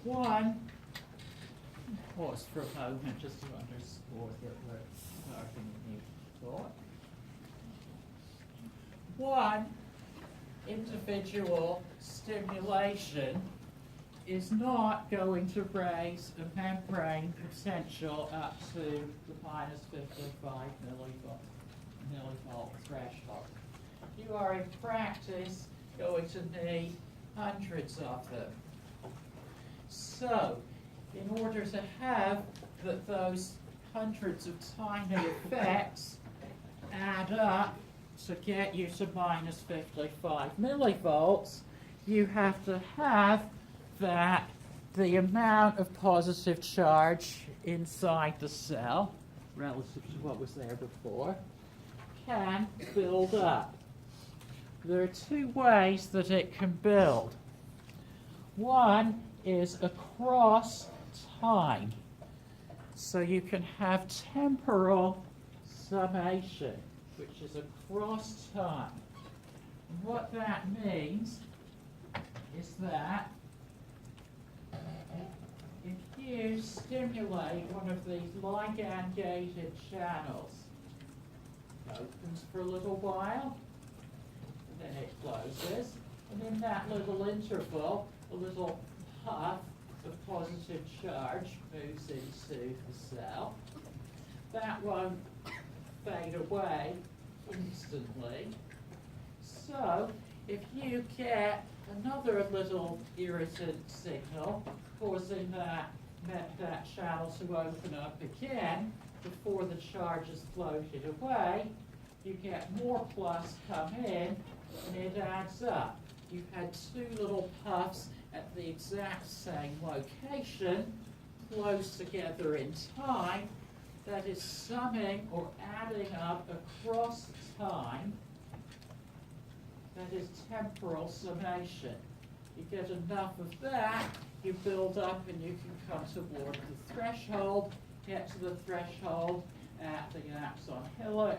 One, pause for a moment just to underscore that we're starting a new thought. One, individual stimulation is not going to raise a membrane potential up to the minus 55 millivolt threshold. You are in practice going to need hundreds of them. So, in order to have those hundreds of tiny effects add up to get you to minus 55 millivolts, you have to have that the amount of positive charge inside the cell, relative to what was there before, can build up. There are two ways that it can build. One is across time. So you can have temporal summation, which is across time. And what that means is that if you stimulate one of these ligand-gated channels, it opens for a little while, then it closes, and in that little interval, a little puff of positive charge moves into the cell. That won't fade away instantly. So, if you get another little irritant signal causing that channel to open up again before the charge is floated away, you get more plus come in and it adds up. You've had two little puffs at the exact same location, close together in time, that is summing or adding up across time. That is temporal summation. You get enough of that, you build up and you can come toward the threshold, get to the threshold at the axon hillock,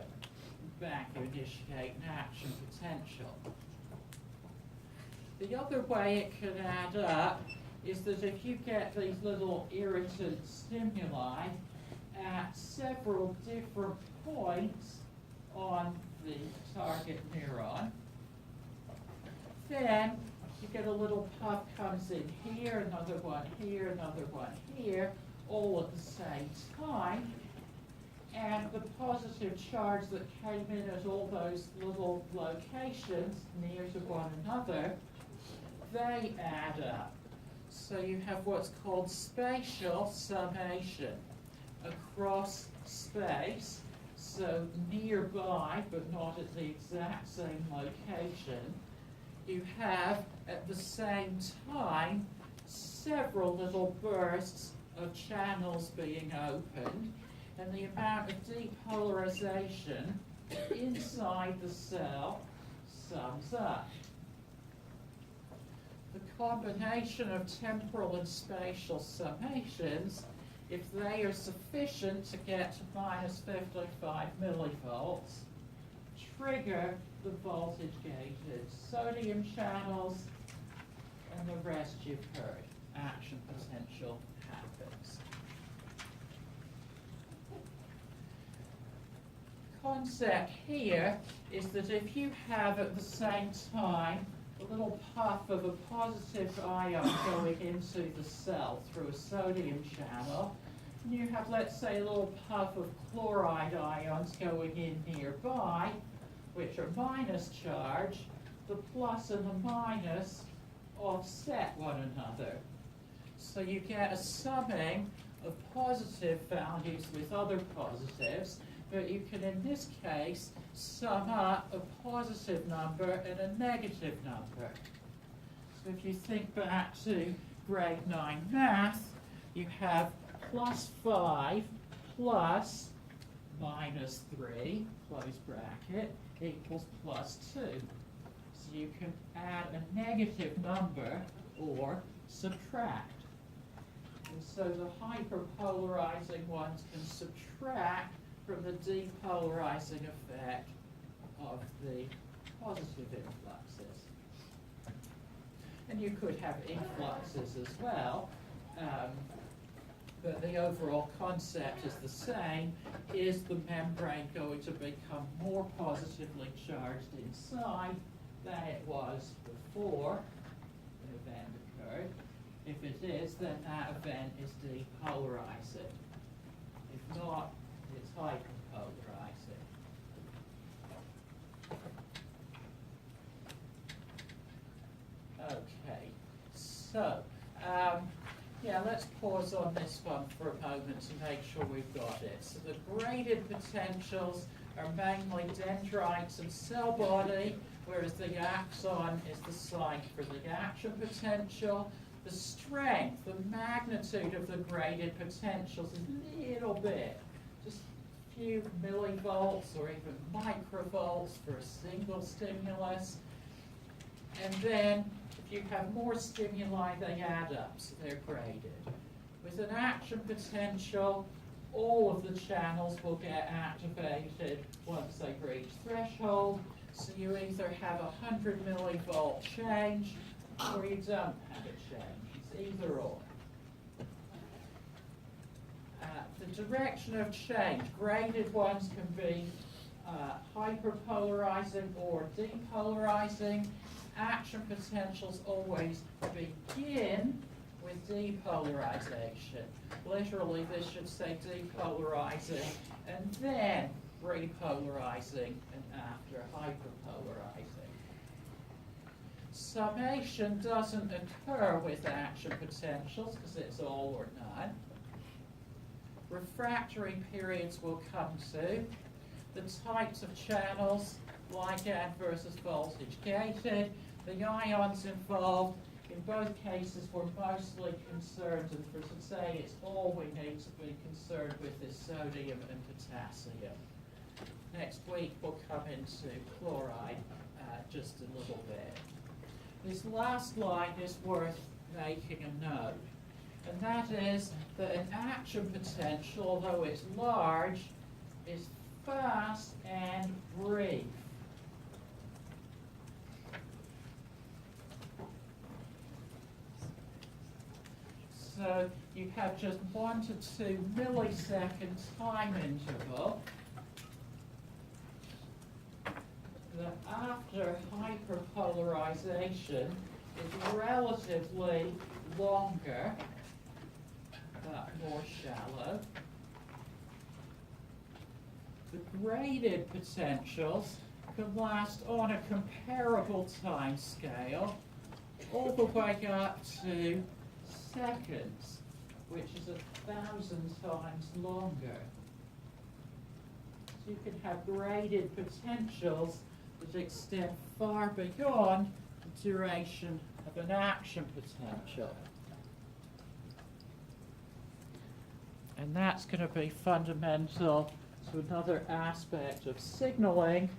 and back you initiate an action potential. The other way it can add up is that if you get these little irritant stimuli at several different points on the target neuron, then you get a little puff comes in here, another one here, all at the same time. And the positive charge that came in at all those little locations near to one another, they add up. So you have what's called spatial summation across space, so nearby but not at the exact same location. You have at the same time several little bursts of channels being opened, and the amount of depolarization inside the cell sums up. The combination of temporal and spatial summations, if they are sufficient to get to minus 55 millivolts, trigger the voltage-gated sodium channels, and the rest you've heard. Action potential happens. Concept here is that if you have at the same time a little puff of a positive ion going into the cell through a sodium channel, and you have, let's say, a little puff of chloride ions going in nearby, which are minus charge, the plus and the minus offset one another. So you get a summing of positive values with other positives, but you can, in this case, sum up a positive number and a negative number. So if you think back to grade 9 math, you have plus 5 plus minus 3, close bracket, equals plus 2. So you can add a negative number or subtract. And so the hyperpolarizing ones can subtract from the depolarizing effect of the positive influxes. And you could have influxes as well, but the overall concept is the same. Is the membrane going to become more positively charged inside than it was before an event occurred? If it is, then that event is depolarizing. If not, it's hyperpolarizing. Okay, so yeah, let's pause on this one for a moment to make sure we've got it. So the graded potentials are mainly dendrites and cell body, whereas the axon is the site for the action potential. The strength, the magnitude of the graded potentials is a little bit, just a few millivolts or even microvolts for a single stimulus. And then if you have more stimuli, they add up, so they're graded. With an action potential, all of the channels will get activated once they reach threshold. So you either have a 100 millivolt change or you don't have a change. It's either or. the direction of change. Graded ones can be hyperpolarizing or depolarizing. Action potentials always begin with depolarization. Literally, this should say depolarizing and then repolarizing and after hyperpolarizing. Summation doesn't occur with action potentials because it's all or none. Refractory periods will come to. The types of channels, ligand versus voltage gated, the ions involved. In both cases, we're mostly concerned, and for today, it's all we need to be concerned with is sodium and potassium. Next week, we'll come into chloride just a little bit. This last line is worth making a note, and that is that an action potential, although it's large, is fast and brief. So you have just 1 to 2 millisecond time interval. That after hyperpolarization is relatively longer, but more shallow. The graded potentials can last on a comparable time scale all the way up to seconds, which is 1,000 times longer. So you can have graded potentials that extend far beyond the duration of an action potential. And that's going to be fundamental to another aspect of signaling,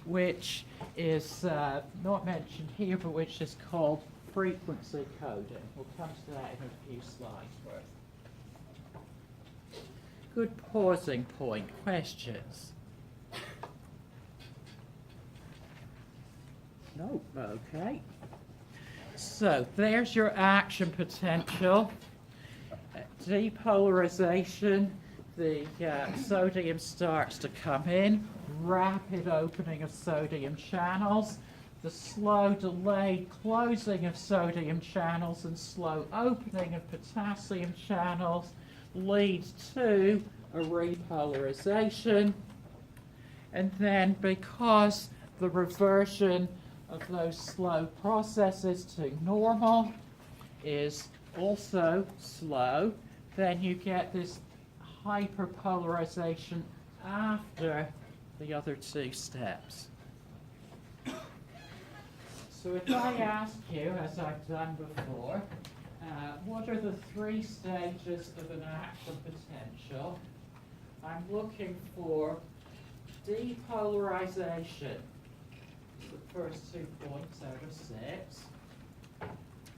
which is not mentioned here, but which is called frequency coding. We'll come to that in a few slides worth. Good pausing point. Questions? No? Okay. So there's your action potential. Depolarization, the sodium starts to come in, rapid opening of sodium channels, the slow delayed closing of sodium channels and slow opening of potassium channels leads to a repolarization. And then because the reversion of those slow processes to normal is also slow, then you get this hyperpolarization after the other two steps. So if I ask you, as I've done before, what are the 3 stages of an action potential? I'm looking for depolarization, the first 2 points out of 6.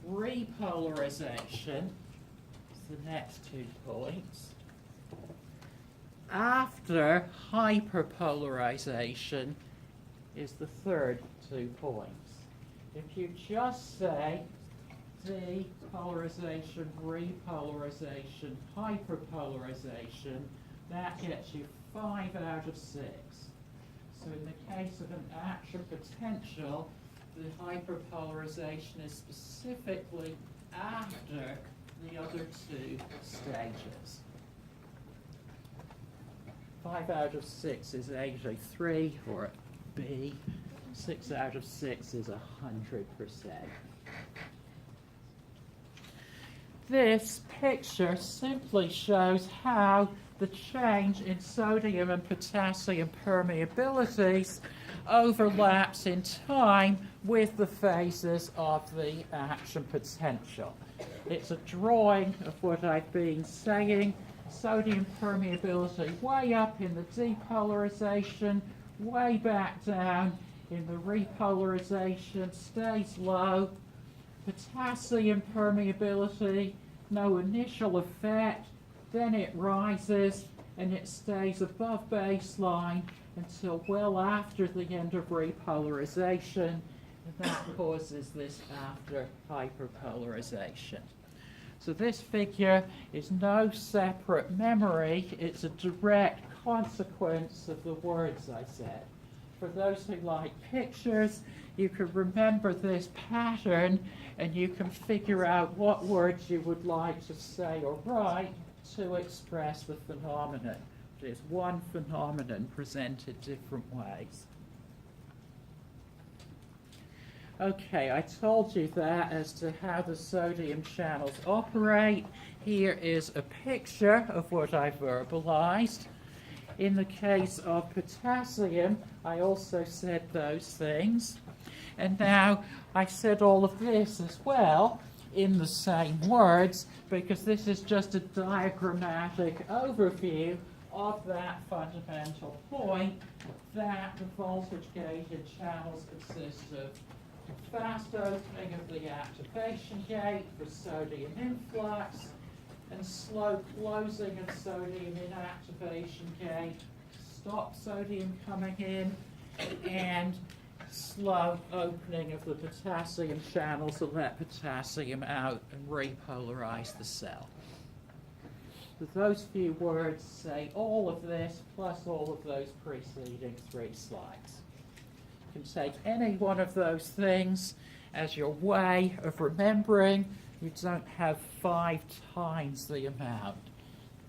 Repolarization is the next 2 points. After hyperpolarization is the third 2 points. If you just say depolarization, repolarization, hyperpolarization, that gets you 5 out of 6. So in the case of an action potential, the hyperpolarization is specifically after the other 2 stages. 5 out of 6 is actually 3, or B. 6 out of 6 is 100%. This picture simply shows how the change in sodium and potassium permeabilities overlaps in time with the phases of the action potential. It's a drawing of what I've been saying. Sodium permeability way up in the depolarization, way back down in the repolarization, stays low. Potassium permeability, no initial effect, then it rises and it stays above baseline until well after the end of repolarization, and that causes this after hyperpolarization. So this figure is no separate memory, it's a direct consequence of the words I said. For those who like pictures, you can remember this pattern and you can figure out what words you would like to say or write to express the phenomenon. There's one phenomenon presented different ways. Okay, I told you that as to how the sodium channels operate. Here is a picture of what I verbalized. In the case of potassium, I also said those things. And now I said all of this as well in the same words, because this is just a diagrammatic overview of that fundamental point that the voltage-gated channels consist of fast opening of the activation gate for sodium influx and slow closing of sodium inactivation gate, stop sodium coming in, and slow opening of the potassium channels to let potassium out and repolarize the cell. So those few words say all of this plus all of those preceding 3 slides. You can take any one of those things as your way of remembering. You don't have 5 times the amount.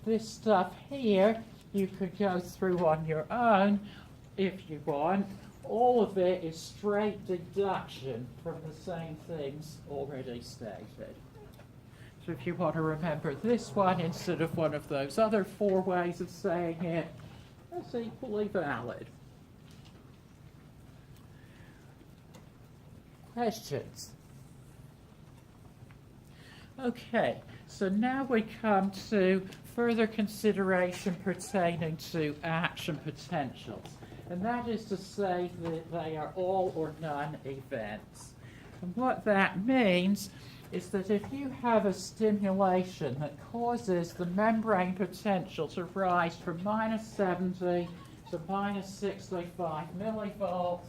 This stuff here you could go through on your own if you want. All of it is straight deduction from the same things already stated. So if you want to remember this one instead of one of those other 4 ways of saying it, that's equally valid. Questions? Okay, so now we come to further consideration pertaining to action potentials. And that is to say that they are all or none events. And what that means is that if you have a stimulation that causes the membrane potential to rise from -70 to -65 millivolts,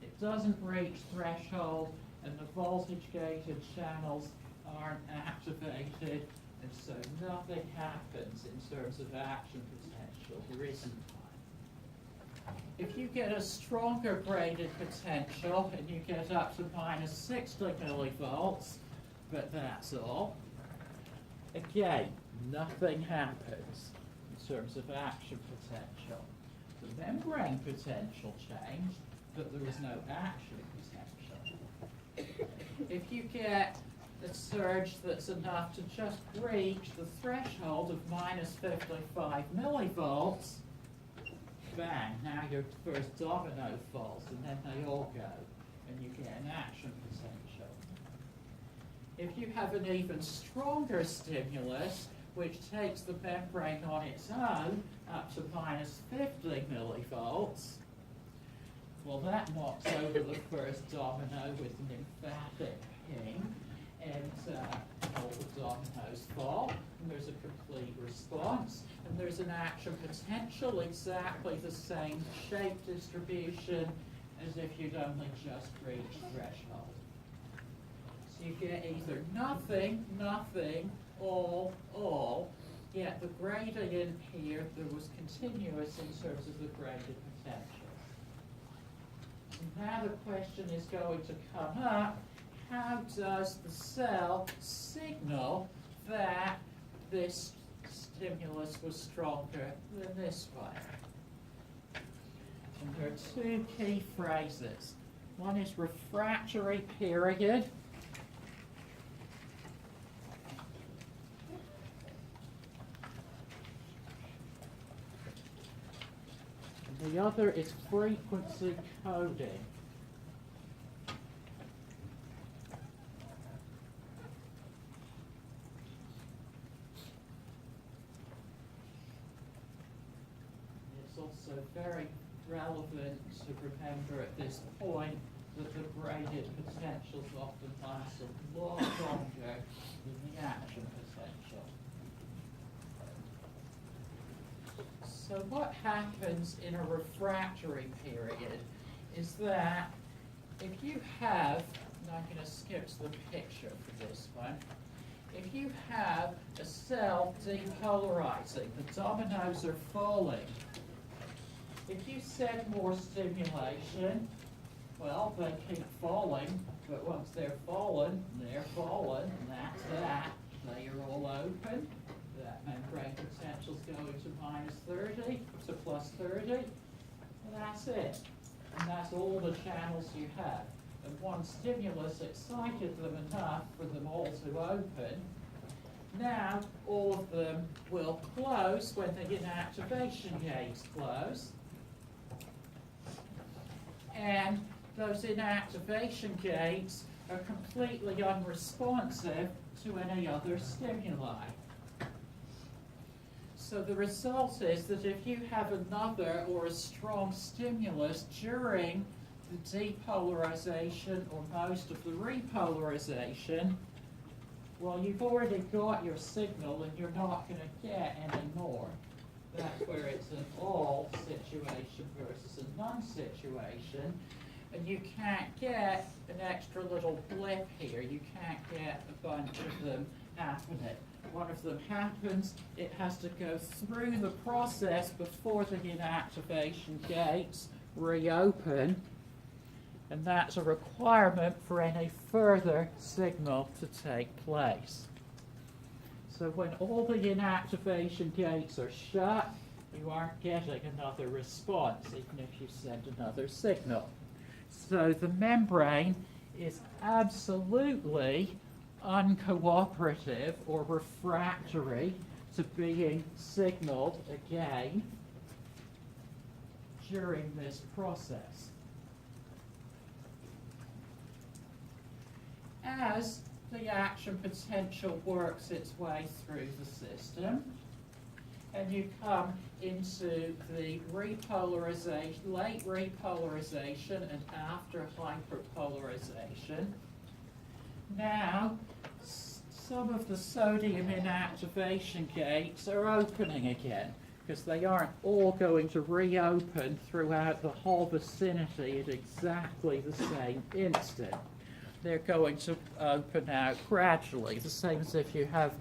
it doesn't reach threshold and the voltage-gated channels aren't activated, and so nothing happens in terms of action potential. There isn't one. If you get a stronger graded potential and you get up to -60 millivolts, but that's all, again, nothing happens in terms of action potential. The membrane potential changed, but there was no action potential. If you get a surge that's enough to just reach the threshold of -55 millivolts, bang, now your first domino falls, and then they all go, and you get an action potential. If you have an even stronger stimulus, which takes the membrane on its own up to -50 millivolts, well, that knocks over the first domino with an emphatic ping, and all the dominoes fall, and there's a complete response, and there's an action potential, exactly the same shape distribution as if you'd only just reached threshold. So you get either nothing, nothing, all, yet the gradient here, there was continuous in terms of the graded potential. And now the question is going to come up, how does the cell signal that this stimulus was stronger than this one? And there are 2 key phrases. One is refractory period. And the other is frequency coding. Also very relevant to remember at this point that the graded potentials often last a lot longer than the action potential. So what happens in a refractory period is that if you have, and I'm going to skip to the picture for this one, if you have a cell depolarizing, the dominoes are falling. If you send more stimulation, well, they keep falling, but once they're fallen, and that's that. They are all open. That membrane potential is going to minus 30 to plus 30, and that's it. And that's all the channels you have. And one stimulus excited them enough for them all to open. Now, all of them will close when the inactivation gates close. And those inactivation gates are completely unresponsive to any other stimuli. So the result is that if you have another or a strong stimulus during the depolarization or most of the repolarization, well, you've already got your signal and you're not going to get any more. That's where it's an all situation versus a none situation. And you can't get an extra little blip here. You can't get a bunch of them happening. One of them happens, it has to go through the process before the inactivation gates reopen. And that's a requirement for any further signal to take place. So when all the inactivation gates are shut, you aren't getting another response, even if you send another signal. So the membrane is absolutely uncooperative or refractory to being signaled again during this process. As the action potential works its way through the system, and you come into the repolarization, late repolarization and after hyperpolarization, now some of the sodium inactivation gates are opening again, because they aren't all going to reopen throughout the whole vicinity at exactly the same instant. They're going to open out gradually, the same as if you have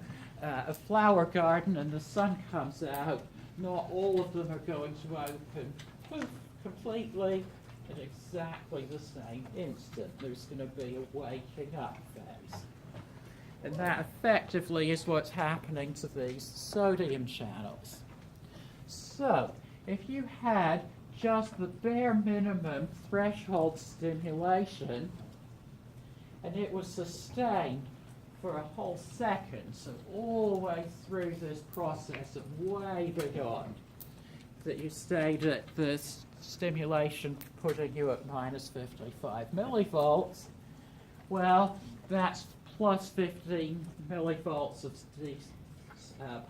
a flower garden and the sun comes out. Not all of them are going to open poof, completely at exactly the same instant. There's going to be a waking up phase. And that effectively is what's happening to these sodium channels. So, if you had just the bare minimum threshold stimulation, and it was sustained for a whole second, so all the way through this process of way beyond, that you stayed at the stimulation putting you at minus 55 millivolts, well, that's plus 15 millivolts of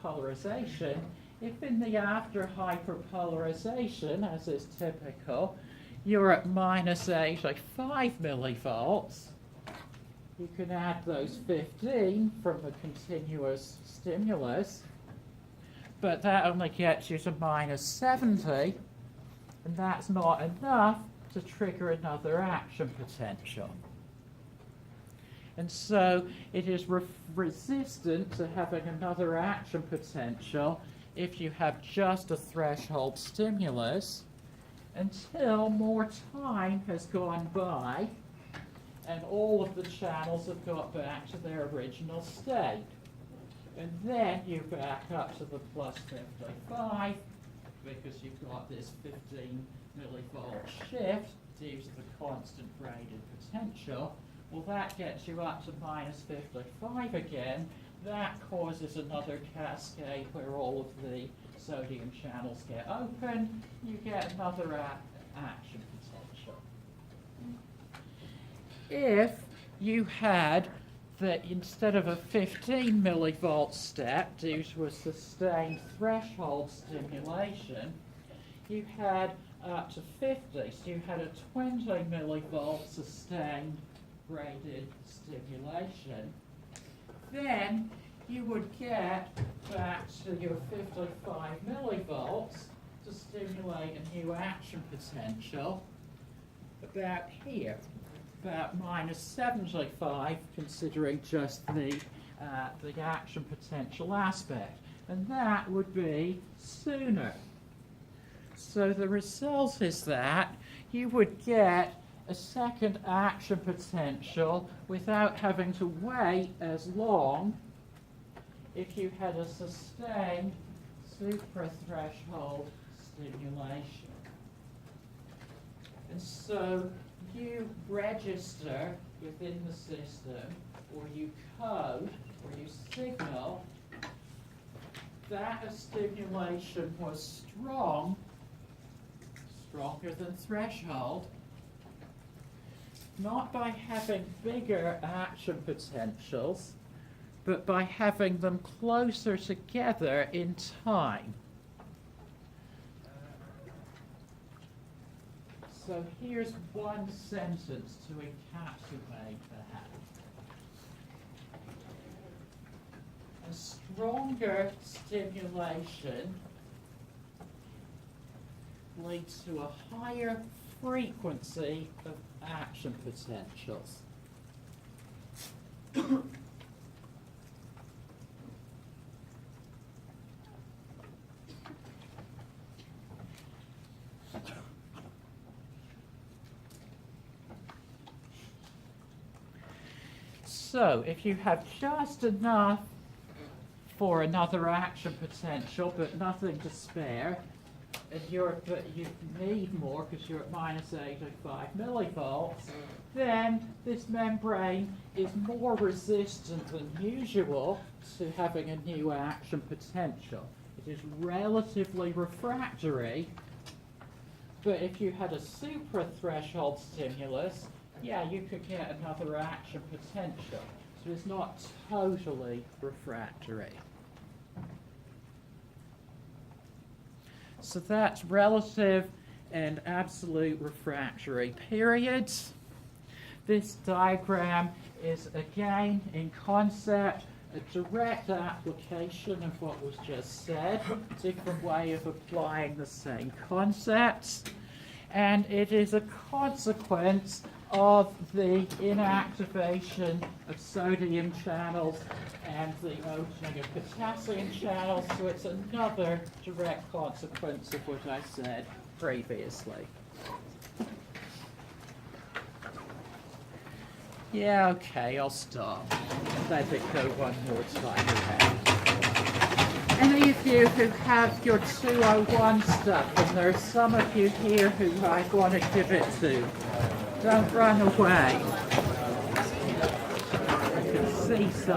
polarization. If in the after hyperpolarization, as is typical, you're at minus 85 millivolts, you can add those 15 from the continuous stimulus, but that only gets you to minus 70, and that's not enough to trigger another action potential. And so it is resistant to having another action potential if you have just a threshold stimulus until more time has gone by and all of the channels have got back to their original state. And then you back up to the plus 55 because you've got this 15 millivolt shift due to the constant graded potential. Well, that gets you up to minus 55 again. That causes another cascade where all of the sodium channels get open. You get another action potential. If you had that instead of a 15 millivolt step due to a sustained threshold stimulation, you had up to 50, so you had a 20 millivolt sustained graded stimulation, then you would get back to your 55 millivolts to stimulate a new action potential about here, about minus 75, considering just the the action potential aspect, and that would be sooner. So the result is that you would get a second action potential without having to wait as long if you had a sustained suprathreshold stimulation. And so you register within the system, or you code, or you signal that a stimulation was stronger than threshold, not by having bigger action potentials, but by having them closer together in time. So here's one sentence to encapsulate that. A stronger stimulation leads to a higher frequency of action potentials. So, if you have just enough for another action potential, but nothing to spare, and but you need more because you're at -805 millivolts, then this membrane is more resistant than usual to having a new action potential. It is relatively refractory, but if you had a suprathreshold stimulus, yeah, you could get another action potential. So it's not totally refractory. So that's relative and absolute refractory periods. This diagram is, again, in concept, a direct application of what was just said, different way of applying the same concepts, and it is a consequence of the inactivation of sodium channels and the opening of potassium channels, so it's another direct consequence of what I said previously. Yeah, okay, I'll stop. Let it go one more time around. Any of you who have your 201 stuff, and there are some of you here who I want to give it to, don't run away. I can see some.